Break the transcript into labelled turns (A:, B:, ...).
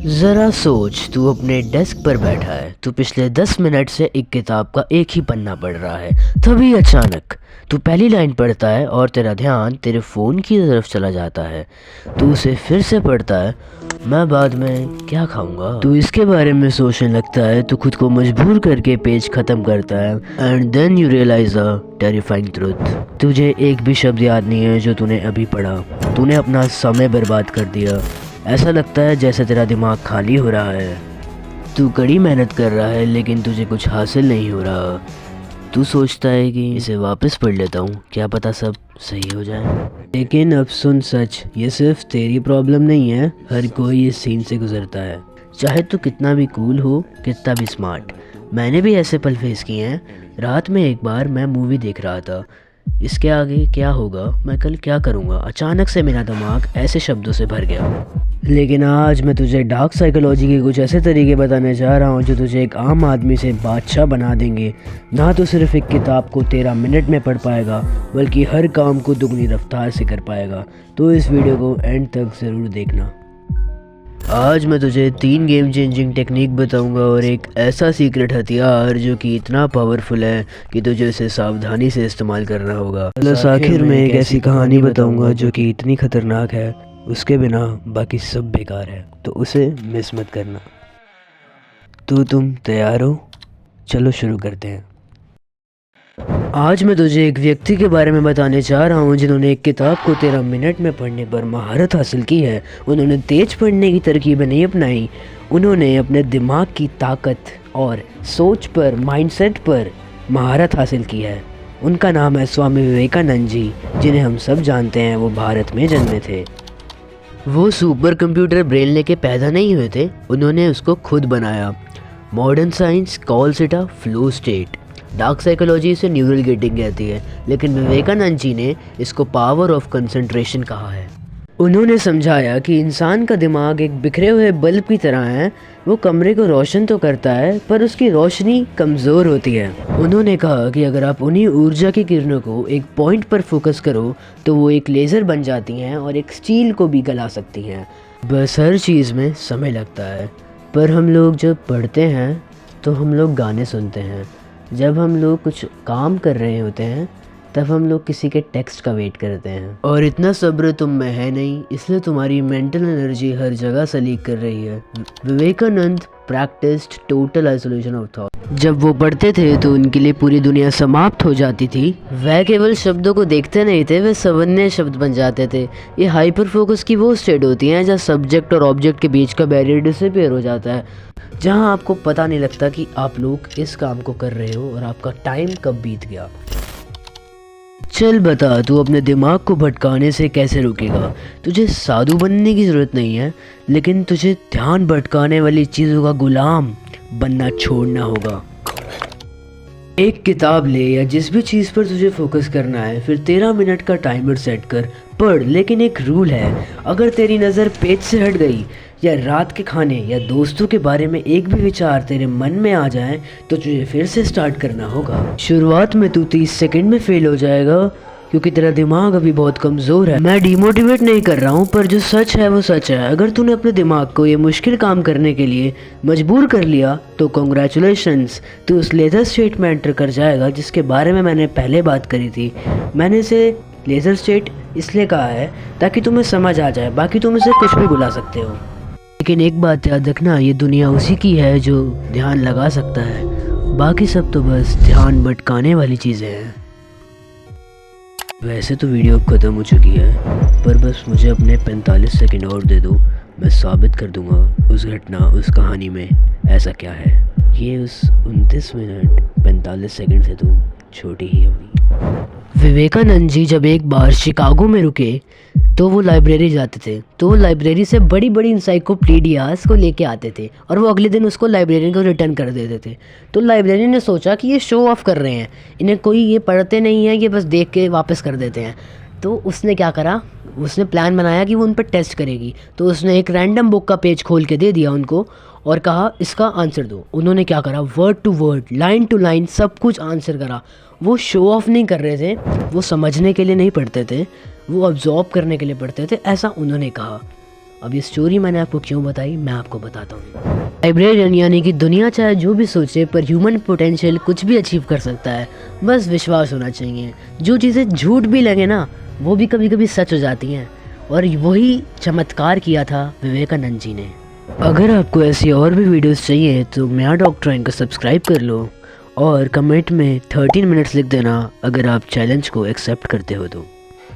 A: जरा सोच, तू अपने डेस्क पर बैठा है। तू पिछले 10 मिनट से एक किताब का एक ही पन्ना पढ़ रहा है। तभी अचानक तू पहली लाइन पढ़ता है और तेरा ध्यान तेरे फ़ोन की तरफ चला जाता है। तू उसे फिर से पढ़ता है। मैं बाद में क्या खाऊंगा, तू इसके बारे में सोचने लगता है। तू खुद को मजबूर करके पेज ख़त्म करता है। And then you realize a terrifying truth. तुझे एक भी शब्द याद नहीं है जो तूने अभी पढ़ा। तूने अपना समय बर्बाद कर दिया। ऐसा लगता है जैसे तेरा दिमाग खाली हो रहा है। तू कड़ी मेहनत कर रहा है लेकिन तुझे कुछ हासिल नहीं हो रहा। तू सोचता है कि इसे वापस पढ़ लेता हूँ, क्या पता सब सही हो जाए। लेकिन अब सुन सच, ये सिर्फ तेरी प्रॉब्लम नहीं है। हर कोई इस सीन से गुजरता है, चाहे तू कितना भी कूल हो, कितना भी स्मार्ट। मैंने भी ऐसे पल फेस किए हैं। रात में एक बार मैं मूवी देख रहा था, इसके आगे क्या होगा, मैं कल क्या करूँगा, अचानक से मेरा दिमाग ऐसे शब्दों से भर गया। लेकिन आज मैं तुझे डार्क साइकोलॉजी के कुछ ऐसे तरीके बताने जा रहा हूँ जो तुझे एक आम आदमी से बादशाह बना देंगे। ना तो सिर्फ एक किताब को 13 मिनट में पढ़ पाएगा, बल्कि हर काम को दुगनी रफ्तार से कर पाएगा। तो इस वीडियो को एंड तक ज़रूर देखना। आज मैं तुझे 3 गेम चेंजिंग टेक्निक बताऊंगा और एक ऐसा सीक्रेट हथियार जो कि इतना पावरफुल है कि तुझे इसे सावधानी से इस्तेमाल करना होगा। प्लस आखिर में एक ऐसी कहानी बताऊंगा जो कि इतनी खतरनाक है, उसके बिना बाकी सब बेकार है, तो उसे मिस मत करना। तो तुम तैयार हो? चलो शुरू करते हैं। आज मैं तुझे एक व्यक्ति के बारे में बताने जा रहा हूँ जिन्होंने एक किताब को 13 मिनट में पढ़ने पर महारत हासिल की है। उन्होंने तेज पढ़ने की तरकीबें नहीं अपनाई, उन्होंने अपने दिमाग की ताकत और सोच पर, माइंडसेट पर महारत हासिल की है। उनका नाम है स्वामी विवेकानंद जी, जिन्हें हम सब जानते हैं। वो भारत में जन्मे थे। वो सुपर कंप्यूटर ब्रेन लेके पैदा नहीं हुए थे, उन्होंने उसको खुद बनाया। Modern science calls it a flow state, dark psychology इसे न्यूरल गेटिंग कहती है, लेकिन विवेकानंद जी ने इसको पावर ऑफ कंसंट्रेशन कहा है। उन्होंने समझाया कि इंसान का दिमाग एक बिखरे हुए बल्ब की तरह है। वो कमरे को रोशन तो करता है पर उसकी रोशनी कमज़ोर होती है। उन्होंने कहा कि अगर आप उन्हीं ऊर्जा की किरणों को एक पॉइंट पर फोकस करो तो वो एक लेज़र बन जाती हैं और एक स्टील को भी गला सकती हैं। बस हर चीज़ में समय लगता है। पर हम लोग जब पढ़ते हैं तो हम लोग गाने सुनते हैं, जब हम लोग कुछ काम कर रहे होते हैं तब हम लोग किसी के टेक्स्ट का वेट करते हैं। और इतना सब्र तुम में है नहीं, इसलिए तुम्हारी मेंटल एनर्जी हर जगह से लीक कर रही है। Vivekananda practised total isolation of thought. जब वो पढ़ते थे तो उनके लिए पूरी दुनिया समाप्त हो जाती थी। वह केवल शब्दों को देखते नहीं थे, वे सवन्य शब्द बन जाते थे। ये हाइपर फोकस की वो स्टेट होती हैं जहाँ सब्जेक्ट और ऑब्जेक्ट के बीच का बैरियर डिसअपीयर हो जाता है, जहाँ आपको पता नहीं लगता कि आप लोग इस काम को कर रहे हो और आपका टाइम कब बीत गया। चल बता, तू अपने दिमाग को भटकाने से कैसे रुकेगा? तुझे साधु बनने की ज़रूरत नहीं है, लेकिन तुझे ध्यान भटकाने वाली चीज़ों का गुलाम बनना छोड़ना होगा। एक किताब ले या जिस भी चीज़ पर तुझे फोकस करना है, फिर 13 मिनट का टाइमर सेट कर, पढ़। लेकिन एक रूल है, अगर तेरी नज़र पेज से हट गई या रात के खाने या दोस्तों के बारे में एक भी विचार तेरे मन में आ जाए तो तुझे फिर से स्टार्ट करना होगा। शुरुआत में तू 30 सेकंड में फेल हो जाएगा क्योंकि तेरा दिमाग अभी बहुत कमज़ोर है। मैं डिमोटिवेट नहीं कर रहा हूँ, पर जो सच है वो सच है। अगर तूने अपने दिमाग को ये मुश्किल काम करने के लिए मजबूर कर लिया तो कॉन्ग्रेचुलेशंस, तू उस लेज़र स्टेट में एंटर कर जाएगा जिसके बारे में मैंने पहले बात करी थी। मैंने इसे लेज़र स्टेट इसलिए कहा है ताकि तुम्हें समझ आ जाए, बाकी तुम इसे कुछ भी बुला सकते हो। लेकिन एक बात याद रखना, ये दुनिया उसी की है जो ध्यान लगा सकता है, बाकी सब तो बस ध्यान भटकाने वाली चीज़ें हैं। वैसे तो वीडियो अब ख़त्म हो चुकी है, पर बस मुझे अपने 45 सेकंड और दे दो, मैं साबित कर दूंगा उस घटना, उस कहानी में ऐसा क्या है। ये उस 29 मिनट 45 सेकंड से तो छोटी ही होगी। विवेकानंद जी जब एक बार शिकागो में रुके तो वो लाइब्रेरी जाते थे, तो वो लाइब्रेरी से बड़ी बड़ी इंसाइक्लोपीडियाज़ को लेके आते थे और वो अगले दिन उसको लाइब्रेरियन को रिटर्न कर देते थे। तो लाइब्रेरियन ने सोचा कि ये शो ऑफ कर रहे हैं, इन्हें कोई ये पढ़ते नहीं है, ये बस देख के वापस कर देते हैं। तो उसने क्या करा, उसने प्लान बनाया कि वो उन पर टेस्ट करेगी। तो उसने एक रैंडम बुक का पेज खोल के दे दिया उनको और कहा इसका आंसर दो। उन्होंने क्या करा, word to word, line to line सब कुछ आंसर करा। वो शो ऑफ नहीं कर रहे थे, वो समझने के लिए नहीं पढ़ते थे, वो अब्जॉर्ब करने के लिए पढ़ते थे, ऐसा उन्होंने कहा। अब ये स्टोरी मैंने आपको क्यों बताई, मैं आपको बताता हूँ। लाइब्रेरियन यानी कि दुनिया चाहे जो भी सोचे, पर ह्यूमन पोटेंशियल कुछ भी अचीव कर सकता है, बस विश्वास होना चाहिए। जो चीज़ें झूठ भी लगे ना, वो भी कभी कभी सच हो जाती हैं, और वही चमत्कार किया था विवेकानंद जी ने। अगर आपको ऐसी और भी वीडियोस चाहिए तो म्या डॉक्टर को सब्सक्राइब कर लो और कमेंट में 13 मिनट्स लिख देना अगर आप चैलेंज को एक्सेप्ट करते हो तो।